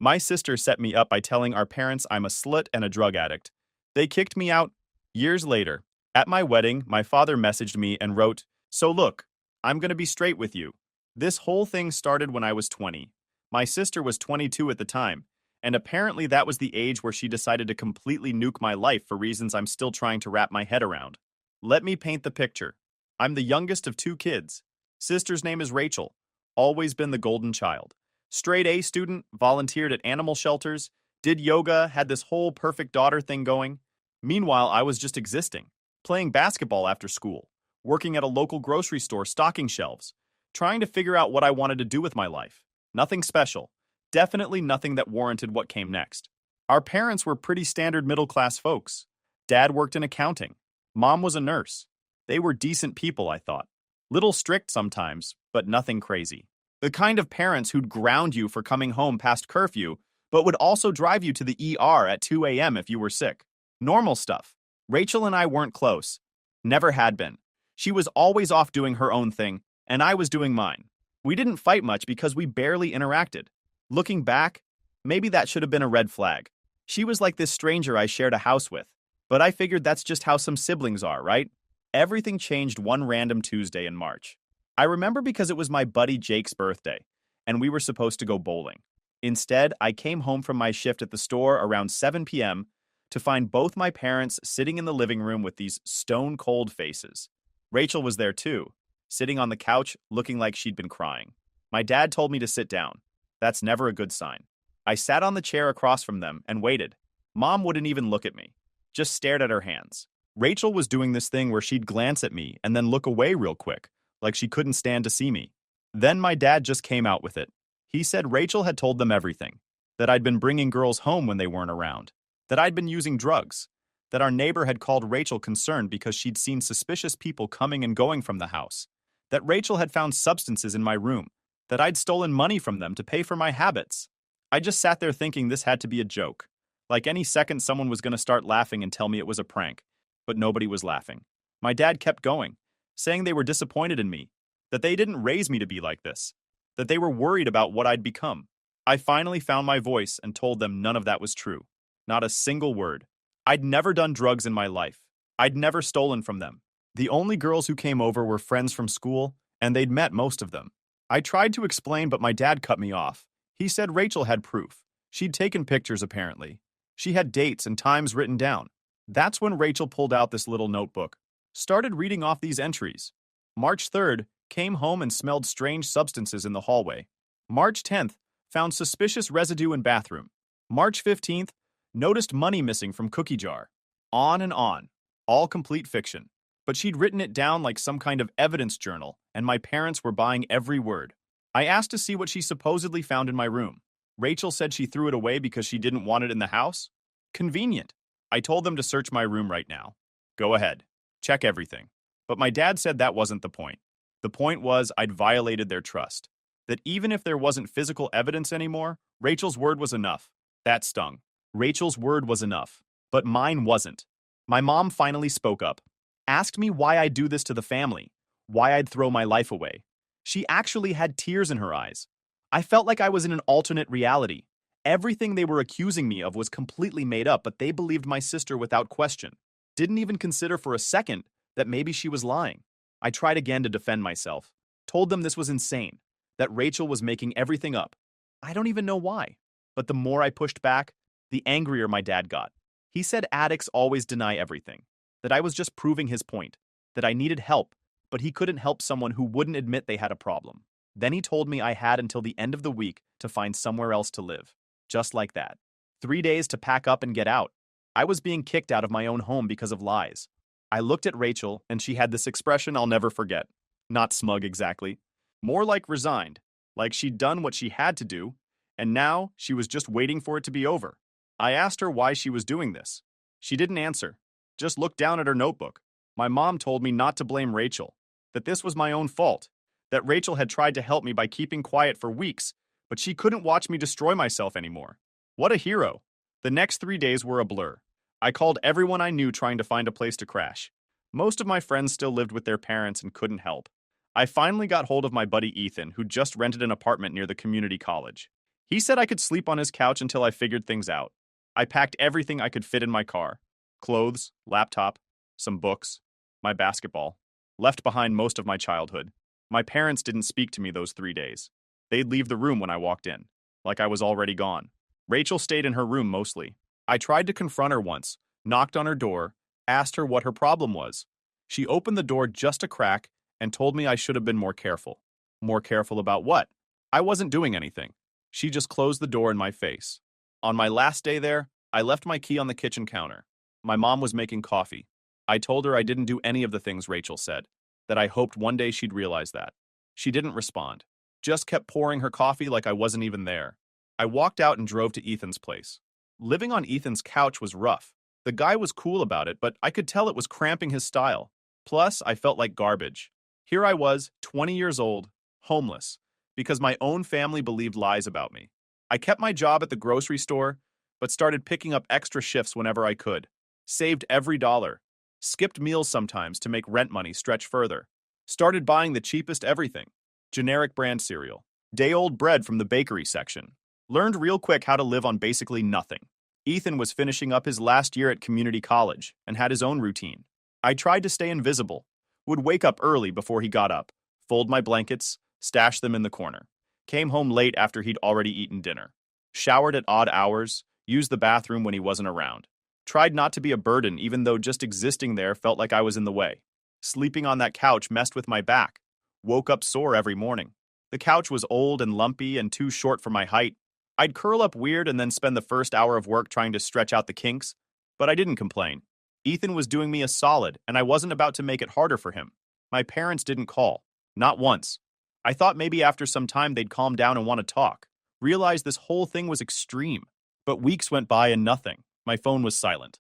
My sister set me up by telling our parents I'm a slut and a drug addict. They kicked me out years later. At my wedding, my father messaged me and wrote, "So look, I'm gonna be straight with you. This whole thing started when I was 20. My sister was 22 at the time, and apparently that was the age where she decided to completely nuke my life for reasons I'm still trying to wrap my head around. Let me paint the picture. I'm the youngest of two kids. Sister's name is Rachel, always been the golden child. Straight A student, volunteered at animal shelters, did yoga, had this whole perfect daughter thing going. Meanwhile, I was just existing, playing basketball after school, working at a local grocery store stocking shelves, trying to figure out what I wanted to do with my life. Nothing special. Definitely nothing that warranted what came next. Our parents were pretty standard middle-class folks. Dad worked in accounting. Mom was a nurse. They were decent people, I thought. Little strict sometimes, but nothing crazy. The kind of parents who'd ground you for coming home past curfew, but would also drive you to the ER at 2 a.m. if you were sick. Normal stuff. Rachel and I weren't close. Never had been. She was always off doing her own thing, and I was doing mine. We didn't fight much because we barely interacted. Looking back, maybe that should have been a red flag. She was like this stranger I shared a house with. But I figured that's just how some siblings are, right? Everything changed one random Tuesday in March. I remember because it was my buddy Jake's birthday, and we were supposed to go bowling. Instead, I came home from my shift at the store around 7 p.m. to find both my parents sitting in the living room with these stone-cold faces. Rachel was there too, sitting on the couch looking like she'd been crying. My dad told me to sit down. That's never a good sign. I sat on the chair across from them and waited. Mom wouldn't even look at me, just stared at her hands. Rachel was doing this thing where she'd glance at me and then look away real quick, like she couldn't stand to see me. Then my dad just came out with it. He said Rachel had told them everything, that I'd been bringing girls home when they weren't around, that I'd been using drugs, that our neighbor had called Rachel concerned because she'd seen suspicious people coming and going from the house, that Rachel had found substances in my room, that I'd stolen money from them to pay for my habits. I just sat there thinking this had to be a joke. Like any second someone was going to start laughing and tell me it was a prank. But nobody was laughing. My dad kept going, saying they were disappointed in me, that they didn't raise me to be like this, that they were worried about what I'd become. I finally found my voice and told them none of that was true. Not a single word. I'd never done drugs in my life. I'd never stolen from them. The only girls who came over were friends from school, and they'd met most of them. I tried to explain, but my dad cut me off. He said Rachel had proof. She'd taken pictures, apparently. She had dates and times written down. That's when Rachel pulled out this little notebook, started reading off these entries. March 3rd, came home and smelled strange substances in the hallway. March 10th, found suspicious residue in bathroom. March 15th, noticed money missing from cookie jar. On and on. All complete fiction. But she'd written it down like some kind of evidence journal, and my parents were buying every word. I asked to see what she supposedly found in my room. Rachel said she threw it away because she didn't want it in the house. Convenient. I told them to search my room right now. Go ahead. Check everything. But my dad said that wasn't the point. The point was I'd violated their trust. That even if there wasn't physical evidence anymore, Rachel's word was enough. That stung. Rachel's word was enough. But mine wasn't. My mom finally spoke up. Asked me why I'd do this to the family. Why I'd throw my life away. She actually had tears in her eyes. I felt like I was in an alternate reality. Everything they were accusing me of was completely made up, but they believed my sister without question. Didn't even consider for a second that maybe she was lying. I tried again to defend myself. Told them this was insane. That Rachel was making everything up. I don't even know why. But the more I pushed back, the angrier my dad got. He said addicts always deny everything. That I was just proving his point. That I needed help, but he couldn't help someone who wouldn't admit they had a problem. Then he told me I had until the end of the week to find somewhere else to live. Just like that. 3 days to pack up and get out. I was being kicked out of my own home because of lies. I looked at Rachel, and she had this expression I'll never forget. Not smug exactly. More like resigned. Like she'd done what she had to do, and now she was just waiting for it to be over. I asked her why she was doing this. She didn't answer. Just looked down at her notebook. My mom told me not to blame Rachel. That this was my own fault. That Rachel had tried to help me by keeping quiet for weeks, but she couldn't watch me destroy myself anymore. What a hero. The next 3 days were a blur. I called everyone I knew trying to find a place to crash. Most of my friends still lived with their parents and couldn't help. I finally got hold of my buddy Ethan, who just rented an apartment near the community college. He said I could sleep on his couch until I figured things out. I packed everything I could fit in my car: clothes, laptop, some books, my basketball. Left behind most of my childhood. My parents didn't speak to me those 3 days. They'd leave the room when I walked in, like I was already gone. Rachel stayed in her room mostly. I tried to confront her once, knocked on her door, asked her what her problem was. She opened the door just a crack and told me I should have been more careful. More careful about what? I wasn't doing anything. She just closed the door in my face. On my last day there, I left my key on the kitchen counter. My mom was making coffee. I told her I didn't do any of the things Rachel said, that I hoped one day she'd realize that. She didn't respond, just kept pouring her coffee like I wasn't even there. I walked out and drove to Ethan's place. Living on Ethan's couch was rough. The guy was cool about it, but I could tell it was cramping his style. Plus, I felt like garbage. Here I was, 20 years old, homeless, because my own family believed lies about me. I kept my job at the grocery store, but started picking up extra shifts whenever I could. Saved every dollar. Skipped meals sometimes to make rent money stretch further. Started buying the cheapest everything. Generic brand cereal. Day-old bread from the bakery section. Learned real quick how to live on basically nothing. Ethan was finishing up his last year at community college and had his own routine. I tried to stay invisible. Would wake up early before he got up, fold my blankets, stash them in the corner. Came home late after he'd already eaten dinner. Showered at odd hours, used the bathroom when he wasn't around. Tried not to be a burden even though just existing there felt like I was in the way. Sleeping on that couch messed with my back. Woke up sore every morning. The couch was old and lumpy and too short for my height. I'd curl up weird and then spend the first hour of work trying to stretch out the kinks, but I didn't complain. Ethan was doing me a solid, and I wasn't about to make it harder for him. My parents didn't call. Not once. I thought maybe after some time they'd calm down and want to talk. Realized this whole thing was extreme. But weeks went by and nothing. My phone was silent.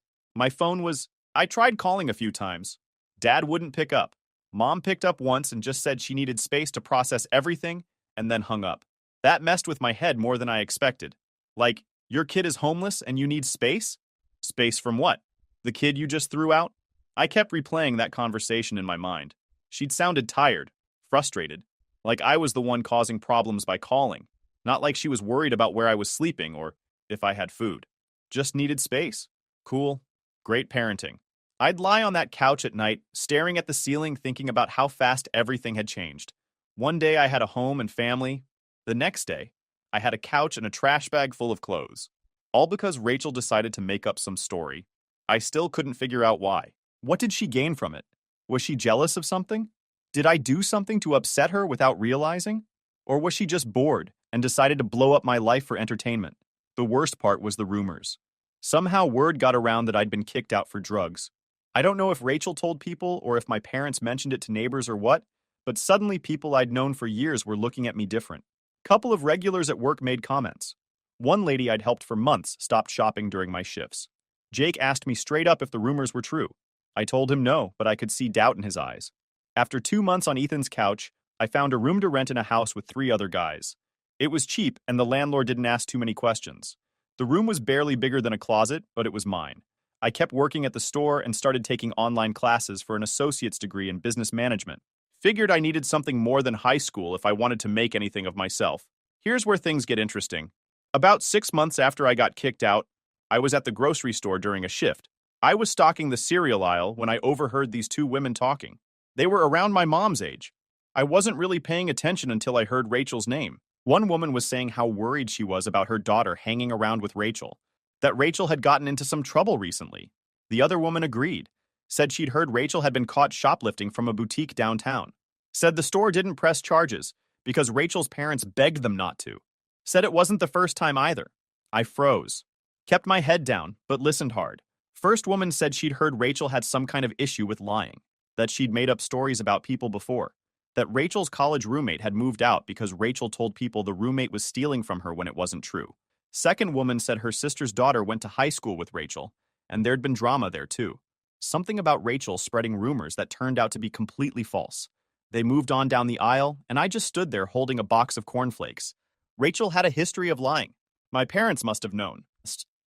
I tried calling a few times. Dad wouldn't pick up. Mom picked up once and just said she needed space to process everything, and then hung up. That messed with my head more than I expected. Like, your kid is homeless and you need space? Space from what? The kid you just threw out? I kept replaying that conversation in my mind. She'd sounded tired, frustrated, like I was the one causing problems by calling, not like she was worried about where I was sleeping or if I had food. Just needed space. Cool. Great parenting. I'd lie on that couch at night, staring at the ceiling, thinking about how fast everything had changed. One day I had a home and family. The next day, I had a couch and a trash bag full of clothes. All because Rachel decided to make up some story. I still couldn't figure out why. What did she gain from it? Was she jealous of something? Did I do something to upset her without realizing? Or was she just bored and decided to blow up my life for entertainment? The worst part was the rumors. Somehow word got around that I'd been kicked out for drugs. I don't know if Rachel told people or if my parents mentioned it to neighbors or what, but suddenly people I'd known for years were looking at me different. Couple of regulars at work made comments. One lady I'd helped for months stopped shopping during my shifts. Jake asked me straight up if the rumors were true. I told him no, but I could see doubt in his eyes. After 2 months on Ethan's couch, I found a room to rent in a house with 3 other guys. It was cheap, and the landlord didn't ask too many questions. The room was barely bigger than a closet, but it was mine. I kept working at the store and started taking online classes for an associate's degree in business management. Figured I needed something more than high school if I wanted to make anything of myself. Here's where things get interesting. About 6 months after I got kicked out, I was at the grocery store during a shift. I was stocking the cereal aisle when I overheard these 2 women talking. They were around my mom's age. I wasn't really paying attention until I heard Rachel's name. One woman was saying how worried she was about her daughter hanging around with Rachel, that Rachel had gotten into some trouble recently. The other woman agreed, said she'd heard Rachel had been caught shoplifting from a boutique downtown. Said the store didn't press charges because Rachel's parents begged them not to. Said it wasn't the first time either. I froze. Kept my head down, but listened hard. First woman said she'd heard Rachel had some kind of issue with lying, that she'd made up stories about people before, that Rachel's college roommate had moved out because Rachel told people the roommate was stealing from her when it wasn't true. Second woman said her sister's daughter went to high school with Rachel, and there'd been drama there too. Something about Rachel spreading rumors that turned out to be completely false. They moved on down the aisle, and I just stood there holding a box of cornflakes. Rachel had a history of lying. My parents must have known,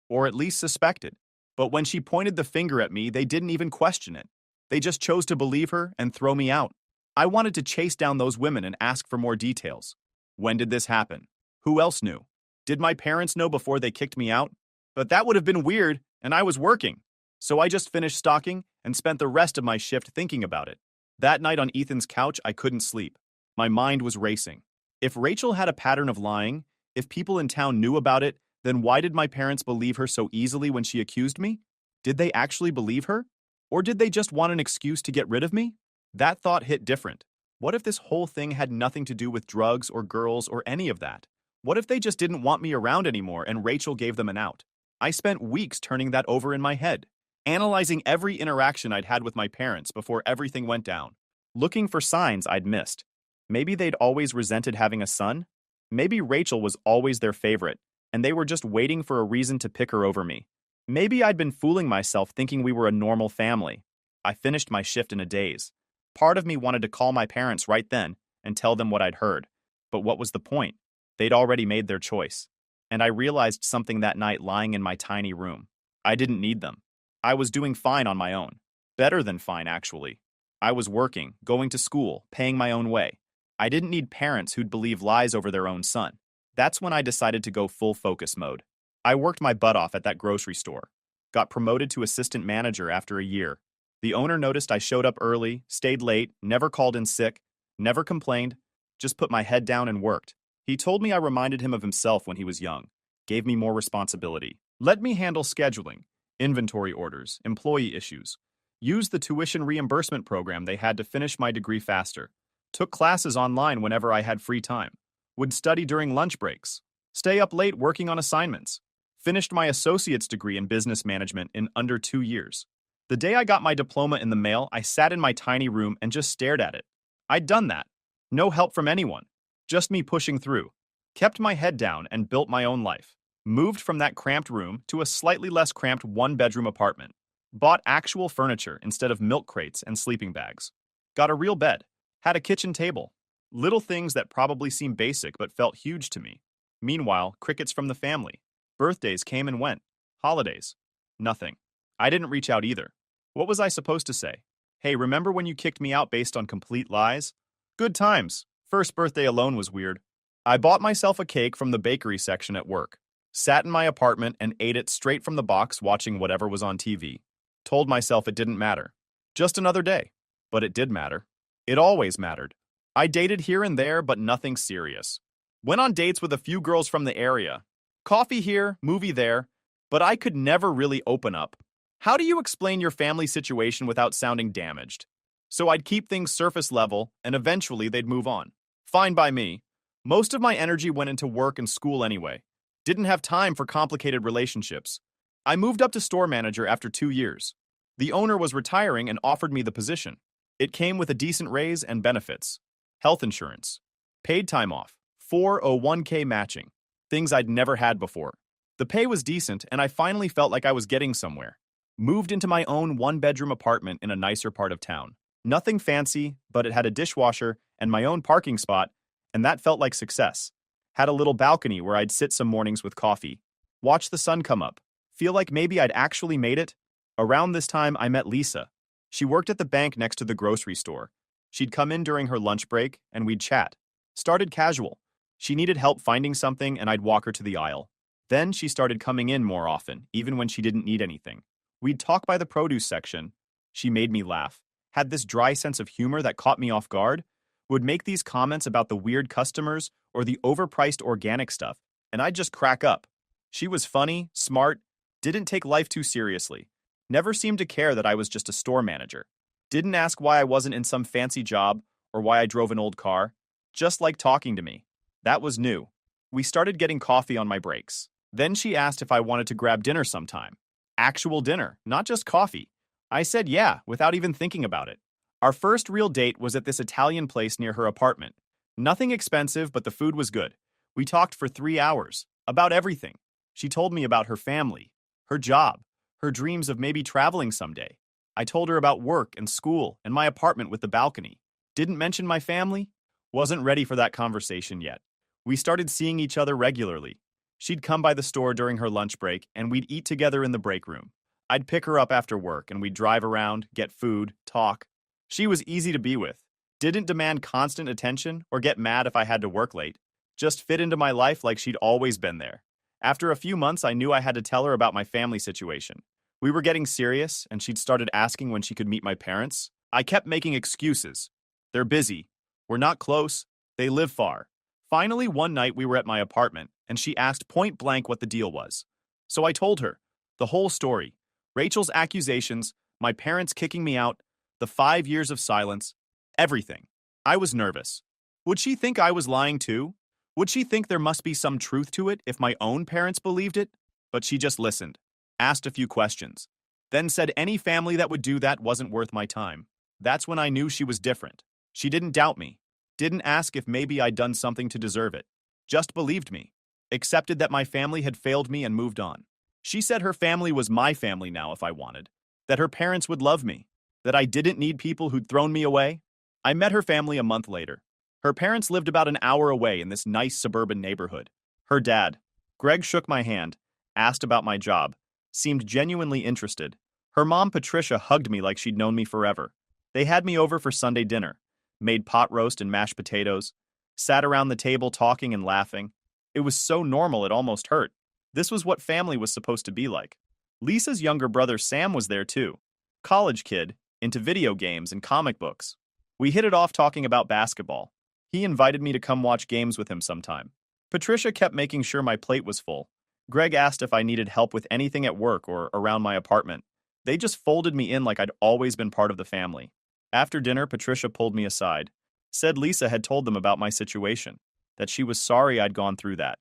or at least suspected. But when she pointed the finger at me, they didn't even question it. They just chose to believe her and throw me out. I wanted to chase down those women and ask for more details. When did this happen? Who else knew? Did my parents know before they kicked me out? But that would have been weird, and I was working. So I just finished stalking and spent the rest of my shift thinking about it. That night on Ethan's couch, I couldn't sleep. My mind was racing. If Rachel had a pattern of lying, if people in town knew about it, then why did my parents believe her so easily when she accused me? Did they actually believe her? Or did they just want an excuse to get rid of me? That thought hit different. What if this whole thing had nothing to do with drugs or girls or any of that? What if they just didn't want me around anymore and Rachel gave them an out? I spent weeks turning that over in my head, analyzing every interaction I'd had with my parents before everything went down, looking for signs I'd missed. Maybe they'd always resented having a son? Maybe Rachel was always their favorite, and they were just waiting for a reason to pick her over me. Maybe I'd been fooling myself thinking we were a normal family. I finished my shift in a daze. Part of me wanted to call my parents right then and tell them what I'd heard. But what was the point? They'd already made their choice. And I realized something that night lying in my tiny room. I didn't need them. I was doing fine on my own. Better than fine, actually. I was working, going to school, paying my own way. I didn't need parents who'd believe lies over their own son. That's when I decided to go full focus mode. I worked my butt off at that grocery store. Got promoted to assistant manager after a year. The owner noticed I showed up early, stayed late, never called in sick, never complained, just put my head down and worked. He told me I reminded him of himself when he was young, gave me more responsibility, let me handle scheduling, inventory orders, employee issues, used the tuition reimbursement program they had to finish my degree faster, took classes online whenever I had free time, would study during lunch breaks, stay up late working on assignments, finished my associate's degree in business management in under 2 years. The day I got my diploma in the mail, I sat in my tiny room and just stared at it. I'd done that. No help from anyone. Just me pushing through. Kept my head down and built my own life. Moved from that cramped room to a slightly less cramped one-bedroom apartment. Bought actual furniture instead of milk crates and sleeping bags. Got a real bed. Had a kitchen table. Little things that probably seem basic but felt huge to me. Meanwhile, crickets from the family. Birthdays came and went. Holidays. Nothing. I didn't reach out either. What was I supposed to say? Hey, remember when you kicked me out based on complete lies? Good times. First birthday alone was weird. I bought myself a cake from the bakery section at work. Sat in my apartment and ate it straight from the box watching whatever was on TV. Told myself it didn't matter. Just another day. But it did matter. It always mattered. I dated here and there, but nothing serious. Went on dates with a few girls from the area. Coffee here, movie there, but I could never really open up. How do you explain your family situation without sounding damaged? So I'd keep things surface level, and eventually they'd move on. Fine by me. Most of my energy went into work and school anyway. Didn't have time for complicated relationships. I moved up to store manager after 2 years. The owner was retiring and offered me the position. It came with a decent raise and benefits. Health insurance. Paid time off. 401k matching. Things I'd never had before. The pay was decent, and I finally felt like I was getting somewhere. Moved into my own one-bedroom apartment in a nicer part of town. Nothing fancy, but it had a dishwasher and my own parking spot, and that felt like success. Had a little balcony where I'd sit some mornings with coffee. Watch the sun come up. Feel like maybe I'd actually made it. Around this time, I met Lisa. She worked at the bank next to the grocery store. She'd come in during her lunch break, and we'd chat. Started casual. She needed help finding something, and I'd walk her to the aisle. Then she started coming in more often, even when she didn't need anything. We'd talk by the produce section. She made me laugh. Had this dry sense of humor that caught me off guard. Would make these comments about the weird customers or the overpriced organic stuff, and I'd just crack up. She was funny, smart, didn't take life too seriously. Never seemed to care that I was just a store manager. Didn't ask why I wasn't in some fancy job or why I drove an old car. Just liked talking to me. That was new. We started getting coffee on my breaks. Then she asked if I wanted to grab dinner sometime. Actual dinner, not just coffee. I said yeah, without even thinking about it. Our first real date was at this Italian place near her apartment. Nothing expensive, but the food was good. We talked for 3 hours, about everything. She told me about her family, her job, her dreams of maybe traveling someday. I told her about work and school and my apartment with the balcony. Didn't mention my family? Wasn't ready for that conversation yet. We started seeing each other regularly. She'd come by the store during her lunch break, and we'd eat together in the break room. I'd pick her up after work, and we'd drive around, get food, talk. She was easy to be with. Didn't demand constant attention or get mad if I had to work late. just fit into my life like she'd always been there. After a few months, I knew I had to tell her about my family situation. We were getting serious, and she'd started asking when she could meet my parents. I kept making excuses. They're busy. We're not close. They live far. Finally, one night we were at my apartment, and she asked point blank what the deal was. So I told her the whole story: Rachel's accusations, my parents kicking me out, the 5 years of silence, everything. I was nervous. Would she think I was lying too? Would she think there must be some truth to it if my own parents believed it? But she just listened, asked a few questions, then said any family that would do that wasn't worth my time. That's when I knew she was different. She didn't doubt me, didn't ask if maybe I'd done something to deserve it, just believed me, accepted that my family had failed me and moved on. She said her family was my family now if I wanted, that her parents would love me, that I didn't need people who'd thrown me away. I met her family a month later. Her parents lived about an hour away in this nice suburban neighborhood. Her dad, Greg, shook my hand, asked about my job, seemed genuinely interested. Her mom, Patricia, hugged me like she'd known me forever. They had me over for Sunday dinner, made pot roast and mashed potatoes, sat around the table talking and laughing. It was so normal it almost hurt. This was what family was supposed to be like. Lisa's younger brother Sam was there too. College kid, into video games and comic books. We hit it off talking about basketball. He invited me to come watch games with him sometime. Patricia kept making sure my plate was full. Greg asked if I needed help with anything at work or around my apartment. They just folded me in like I'd always been part of the family. After dinner, Patricia pulled me aside, said Lisa had told them about my situation, that she was sorry I'd gone through that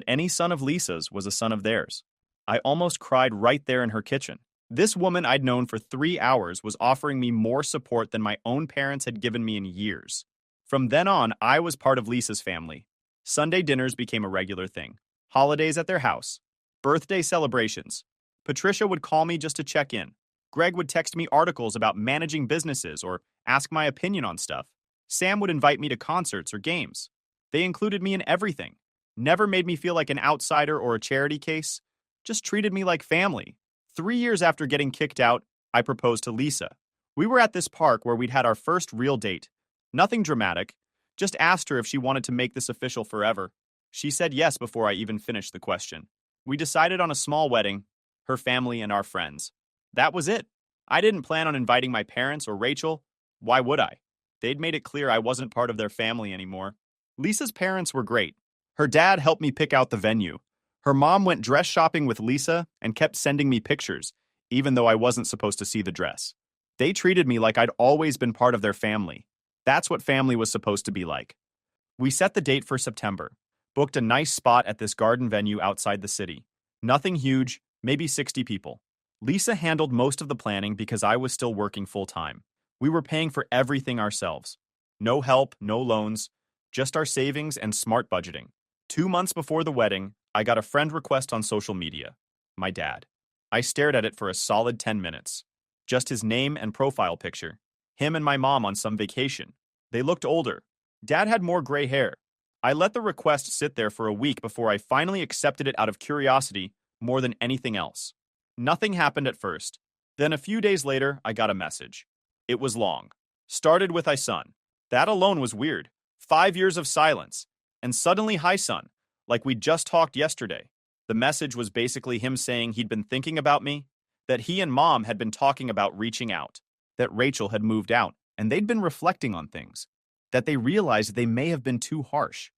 any son of Lisa's was a son of theirs. I almost cried right there in her kitchen. This woman I'd known for 3 hours was offering me more support than my own parents had given me in years. From then on, I was part of Lisa's family. Sunday dinners became a regular thing. Holidays at their house. Birthday celebrations. Patricia would call me just to check in. Greg would text me articles about managing businesses or ask my opinion on stuff. Sam would invite me to concerts or games. They included me in everything. Never made me feel like an outsider or a charity case. Just treated me like family. 3 years after getting kicked out, I proposed to Lisa. We were at this park where we'd had our first real date. Nothing dramatic. Just asked her if she wanted to make this official forever. She said yes before I even finished the question. We decided on a small wedding, her family and our friends. That was it. I didn't plan on inviting my parents or Rachel. Why would I? They'd made it clear I wasn't part of their family anymore. Lisa's parents were great. Her dad helped me pick out the venue. Her mom went dress shopping with Lisa and kept sending me pictures, even though I wasn't supposed to see the dress. They treated me like I'd always been part of their family. That's what family was supposed to be like. We set the date for September, booked a nice spot at this garden venue outside the city. Nothing huge, maybe 60 people. Lisa handled most of the planning because I was still working full-time. We were paying for everything ourselves. No help, no loans, just our savings and smart budgeting. 2 months before the wedding, I got a friend request on social media. My dad. I stared at it for a solid 10 minutes. Just his name and profile picture. Him and my mom on some vacation. They looked older. Dad had more gray hair. I let the request sit there for a week before I finally accepted it out of curiosity more than anything else. Nothing happened at first. Then a few days later, I got a message. It was long. Started with "Hi son." That alone was weird. 5 years of silence. And suddenly "Hi son," like we'd just talked yesterday. The message was basically him saying he'd been thinking about me, that he and mom had been talking about reaching out, that Rachel had moved out, and they'd been reflecting on things, that they realized they may have been too harsh,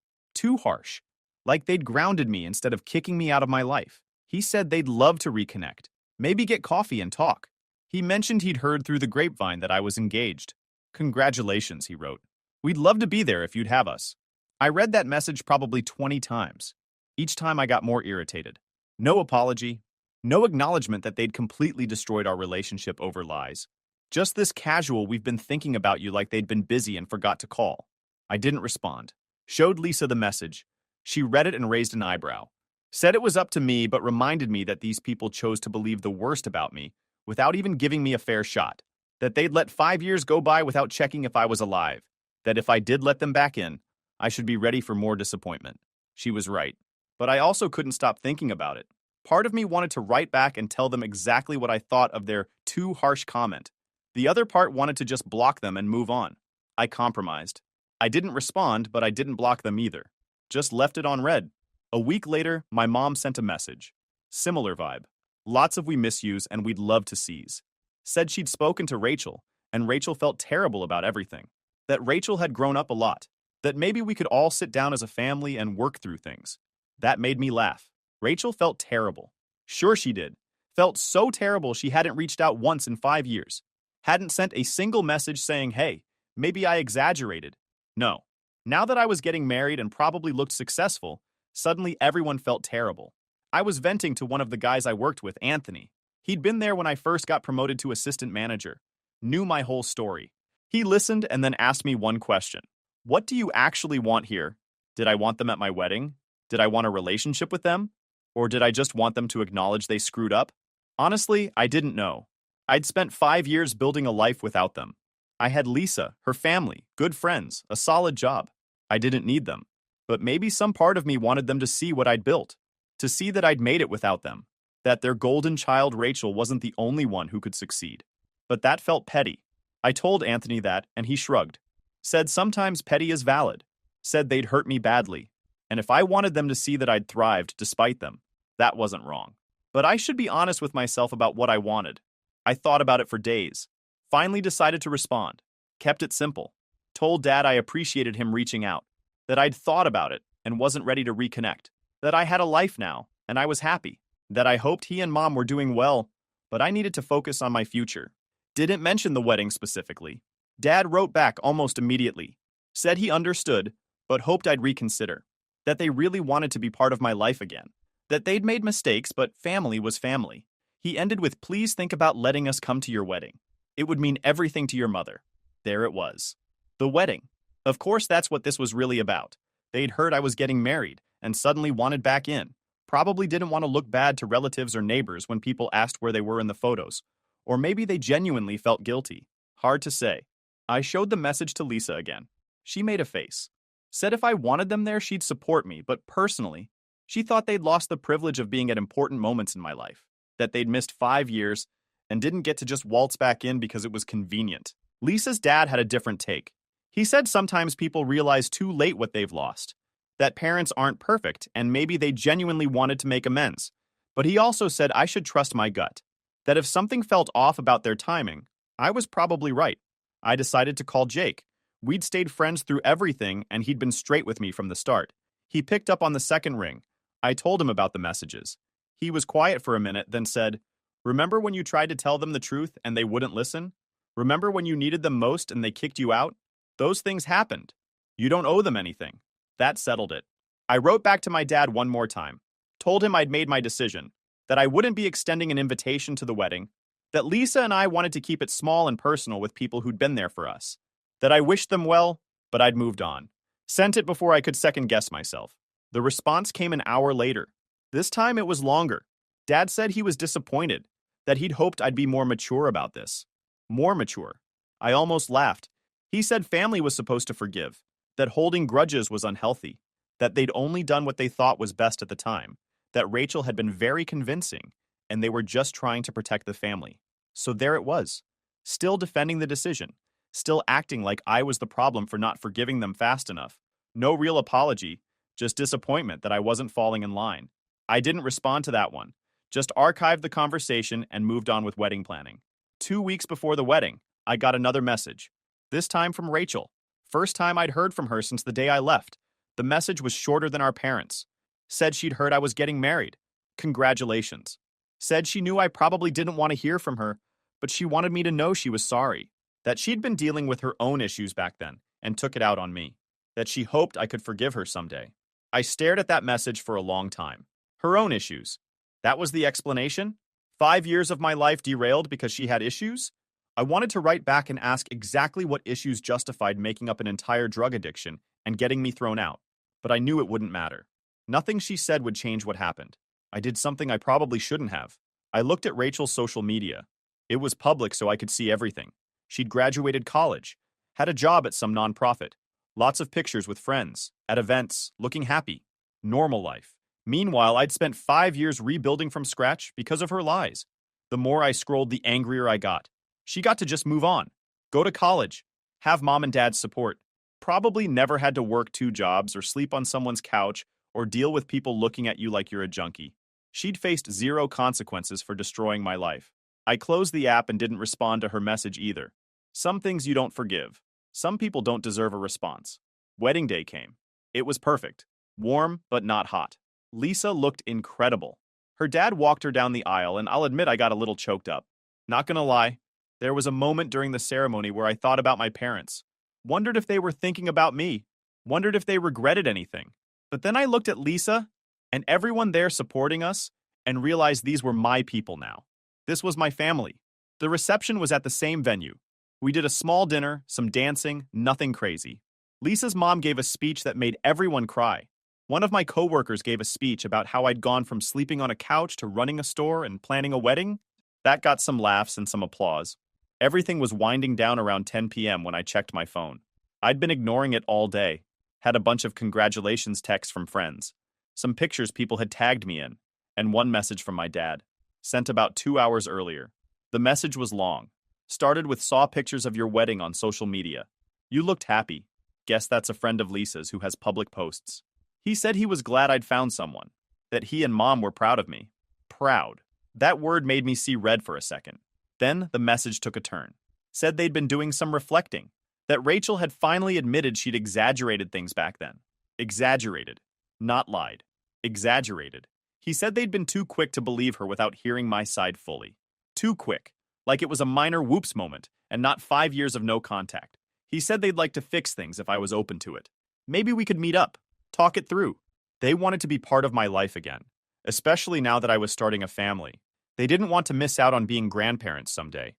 like they'd grounded me instead of kicking me out of my life. He said they'd love to reconnect, maybe get coffee and talk. He mentioned he'd heard through the grapevine that I was engaged. "Congratulations," he wrote. "We'd love to be there if you'd have us." I read that message probably 20 times. Each time I got more irritated. No apology, no acknowledgement that they'd completely destroyed our relationship over lies. Just this casual "we've been thinking about you" like they'd been busy and forgot to call. I didn't respond. Showed Lisa the message. She read it and raised an eyebrow. Said it was up to me, but reminded me that these people chose to believe the worst about me without even giving me a fair shot. That they'd let 5 years go by without checking if I was alive. That if I did let them back in, I should be ready for more disappointment. She was right. But I also couldn't stop thinking about it. Part of me wanted to write back and tell them exactly what I thought of their too harsh comment. The other part wanted to just block them and move on. I compromised. I didn't respond, but I didn't block them either. Just left it on red. A week later, my mom sent a message. Similar vibe. Lots of we miss yous and we'd love to seize. Said she'd spoken to Rachel, and Rachel felt terrible about everything. That Rachel had grown up a lot. That maybe we could all sit down as a family and work through things. That made me laugh. Rachel felt terrible. Sure she did. Felt so terrible she hadn't reached out once in 5 years. Hadn't sent a single message saying, hey, maybe I exaggerated. No. Now that I was getting married and probably looked successful, suddenly everyone felt terrible. I was venting to one of the guys I worked with, Anthony. He'd been there when I first got promoted to assistant manager. Knew my whole story. He listened and then asked me one question. What do you actually want here? Did I want them at my wedding? Did I want a relationship with them? Or did I just want them to acknowledge they screwed up? Honestly, I didn't know. I'd spent 5 years building a life without them. I had Lisa, her family, good friends, a solid job. I didn't need them. But maybe some part of me wanted them to see what I'd built. To see that I'd made it without them. That their golden child Rachel wasn't the only one who could succeed. But that felt petty. I told Anthony that, and he shrugged. Said sometimes petty is valid. Said they'd hurt me badly. And if I wanted them to see that I'd thrived despite them, that wasn't wrong. But I should be honest with myself about what I wanted. I thought about it for days. Finally decided to respond. Kept it simple. Told Dad I appreciated him reaching out. That I'd thought about it and wasn't ready to reconnect. That I had a life now, and I was happy. That I hoped he and Mom were doing well, but I needed to focus on my future. Didn't mention the wedding specifically. Dad wrote back almost immediately. Said he understood, but hoped I'd reconsider. That they really wanted to be part of my life again. That they'd made mistakes, but family was family. He ended with, please think about letting us come to your wedding. It would mean everything to your mother. There it was. The wedding. Of course, that's what this was really about. They'd heard I was getting married and suddenly wanted back in. Probably didn't want to look bad to relatives or neighbors when people asked where they were in the photos. Or maybe they genuinely felt guilty. Hard to say. I showed the message to Lisa again. She made a face. Said if I wanted them there, she'd support me, but personally, she thought they'd lost the privilege of being at important moments in my life. That they'd missed 5 years and didn't get to just waltz back in because it was convenient. Lisa's dad had a different take. He said sometimes people realize too late what they've lost. That parents aren't perfect and maybe they genuinely wanted to make amends. But he also said I should trust my gut. That if something felt off about their timing, I was probably right. I decided to call Jake. We'd stayed friends through everything and he'd been straight with me from the start. He picked up on the second ring. I told him about the messages. He was quiet for a minute, then said, remember when you tried to tell them the truth and they wouldn't listen? Remember when you needed them most and they kicked you out? Those things happened. You don't owe them anything. That settled it. I wrote back to my dad one more time. Told him I'd made my decision. That I wouldn't be extending an invitation to the wedding. That Lisa and I wanted to keep it small and personal with people who'd been there for us. That I wished them well, but I'd moved on. Sent it before I could second guess myself. The response came an hour later. This time it was longer. Dad said he was disappointed. That he'd hoped I'd be more mature about this. More mature. I almost laughed. He said family was supposed to forgive. That holding grudges was unhealthy. That they'd only done what they thought was best at the time. That Rachel had been very convincing, and they were just trying to protect the family. So there it was. Still defending the decision. Still acting like I was the problem for not forgiving them fast enough. No real apology, just disappointment that I wasn't falling in line. I didn't respond to that one. Just archived the conversation and moved on with wedding planning. 2 weeks before the wedding, I got another message. This time from Rachel. First time I'd heard from her since the day I left. The message was shorter than our parents. Said she'd heard I was getting married. Congratulations. Said she knew I probably didn't want to hear from her, but she wanted me to know she was sorry. That she'd been dealing with her own issues back then and took it out on me. That she hoped I could forgive her someday. I stared at that message for a long time. Her own issues. That was the explanation? 5 years of my life derailed because she had issues? I wanted to write back and ask exactly what issues justified making up an entire drug addiction and getting me thrown out, but I knew it wouldn't matter. Nothing she said would change what happened. I did something I probably shouldn't have. I looked at Rachel's social media. It was public so I could see everything. She'd graduated college, had a job at some nonprofit, lots of pictures with friends, at events, looking happy. Normal life. Meanwhile, I'd spent 5 years rebuilding from scratch because of her lies. The more I scrolled, the angrier I got. She got to just move on, go to college, have mom and dad's support. probably never had to work 2 jobs or sleep on someone's couch or deal with people looking at you like you're a junkie. She'd faced 0 consequences for destroying my life. I closed the app and didn't respond to her message either. Some things you don't forgive. Some people don't deserve a response. Wedding day came. It was perfect. Warm, but not hot. Lisa looked incredible. Her dad walked her down the aisle, and I'll admit I got a little choked up. Not gonna lie, there was a moment during the ceremony where I thought about my parents. Wondered if they were thinking about me. Wondered if they regretted anything. But then I looked at Lisa and everyone there supporting us and realized these were my people now. This was my family. The reception was at the same venue. We did a small dinner, some dancing, nothing crazy. Lisa's mom gave a speech that made everyone cry. One of my coworkers gave a speech about how I'd gone from sleeping on a couch to running a store and planning a wedding. That got some laughs and some applause. Everything was winding down around 10 p.m. when I checked my phone. I'd been ignoring it all day. Had a bunch of congratulations texts from friends, some pictures people had tagged me in, and one message from my dad, sent about 2 hours earlier. The message was long. Started with "saw pictures of your wedding on social media. You looked happy. Guess that's a friend of Lisa's who has public posts. He said he was glad I'd found someone, that he and mom were proud of me. Proud. That word made me see red for a second. Then the message took a turn. Said they'd been doing some reflecting, that Rachel had finally admitted she'd exaggerated things back then. Exaggerated. Not lied. Exaggerated. He said they'd been too quick to believe her without hearing my side fully. Too quick. Like it was a minor whoops moment and not 5 years of no contact. He said they'd like to fix things if I was open to it. Maybe we could meet up, talk it through. They wanted to be part of my life again, especially now that I was starting a family. They didn't want to miss out on being grandparents someday.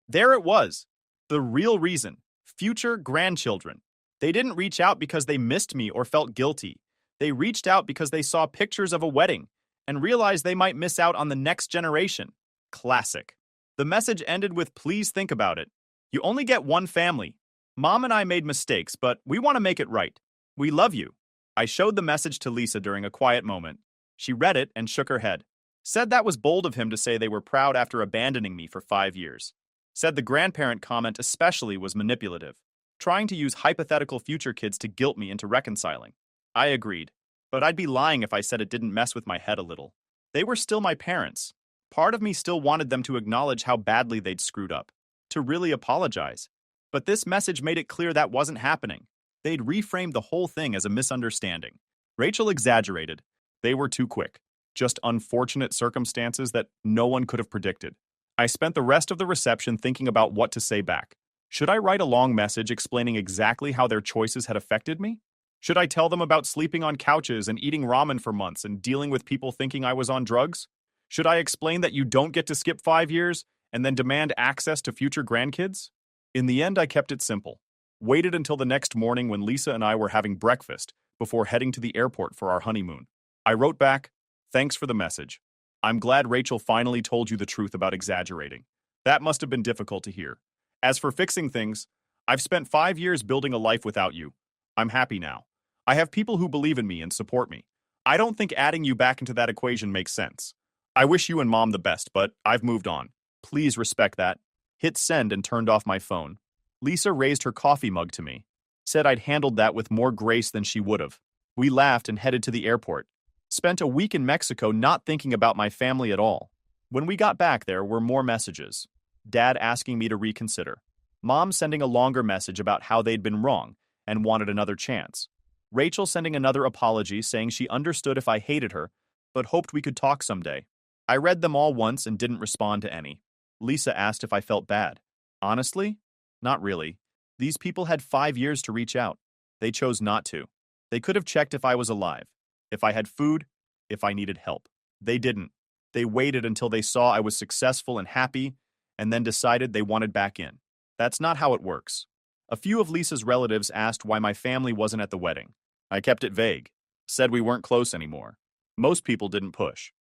There it was. The real reason. Future grandchildren. They didn't reach out because they missed me or felt guilty. They reached out because they saw pictures of a wedding and realized they might miss out on the next generation. Classic. The message ended with "please think about it. You only get one family. Mom and I made mistakes, but we want to make it right. We love you." I showed the message to Lisa during a quiet moment. She read it and shook her head. Said that was bold of him to say they were proud after abandoning me for 5 years. Said the grandparent comment especially was manipulative, trying to use hypothetical future kids to guilt me into reconciling. I agreed, but I'd be lying if I said it didn't mess with my head a little. They were still my parents. Part of me still wanted them to acknowledge how badly they'd screwed up, to really apologize. But this message made it clear that wasn't happening. They'd reframed the whole thing as a misunderstanding. Rachel exaggerated. They were too quick. Just unfortunate circumstances that no one could have predicted. I spent the rest of the reception thinking about what to say back. Should I write a long message explaining exactly how their choices had affected me? Should I tell them about sleeping on couches and eating ramen for months and dealing with people thinking I was on drugs? Should I explain that you don't get to skip 5 years and then demand access to future grandkids? In the end, I kept it simple. Waited until the next morning when Lisa and I were having breakfast before heading to the airport for our honeymoon. I wrote back, "Thanks for the message. I'm glad Rachel finally told you the truth about exaggerating. That must have been difficult to hear. As for fixing things, I've spent 5 years building a life without you. I'm happy now. I have people who believe in me and support me. I don't think adding you back into that equation makes sense. I wish you and Mom the best, but I've moved on. Please respect that." Hit send and turned off my phone. Lisa raised her coffee mug to me. Said I'd handled that with more grace than she would have. We laughed and headed to the airport. Spent a week in Mexico not thinking about my family at all. When we got back there were more messages. Dad asking me to reconsider. Mom sending a longer message about how they'd been wrong and wanted another chance. Rachel sending another apology saying she understood if I hated her, but hoped we could talk someday. I read them all once and didn't respond to any. Lisa asked if I felt bad. Honestly? Not really. These people had 5 years to reach out. They chose not to. They could have checked if I was alive, if I had food, if I needed help. They didn't. They waited until they saw I was successful and happy, and then decided they wanted back in. That's not how it works. A few of Lisa's relatives asked why my family wasn't at the wedding. I kept it vague. Said we weren't close anymore. Most people didn't push.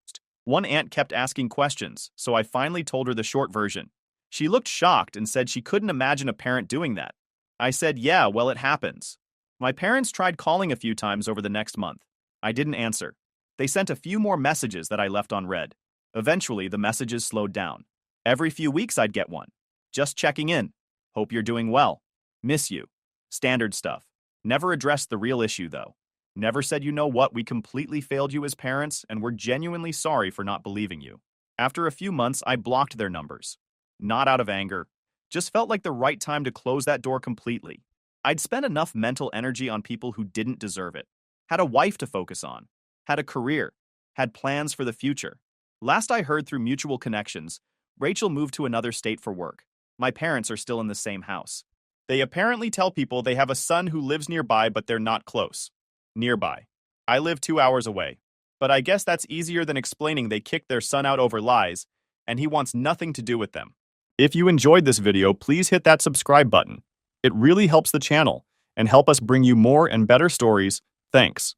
One aunt kept asking questions, so I finally told her the short version. She looked shocked and said she couldn't imagine a parent doing that. I said, "Yeah, well, it happens." My parents tried calling a few times over the next month. I didn't answer. They sent a few more messages that I left unread. Eventually, the messages slowed down. Every few weeks I'd get one. "Just checking in. Hope you're doing well. Miss you." Standard stuff. Never addressed the real issue, though. Never said, you know what, we completely failed you as parents, and we're genuinely sorry for not believing you. After a few months, I blocked their numbers. Not out of anger. Just felt like the right time to close that door completely. I'd spent enough mental energy on people who didn't deserve it. Had a wife to focus on. Had a career. Had plans for the future. Last I heard through mutual connections, Rachel moved to another state for work. My parents are still in the same house. They apparently tell people they have a son who lives nearby, but they're not close. Nearby. I live 2 hours away. But I guess that's easier than explaining they kicked their son out over lies, and he wants nothing to do with them. If you enjoyed this video, please hit that subscribe button. It really helps the channel and help us bring you more and better stories. Thanks.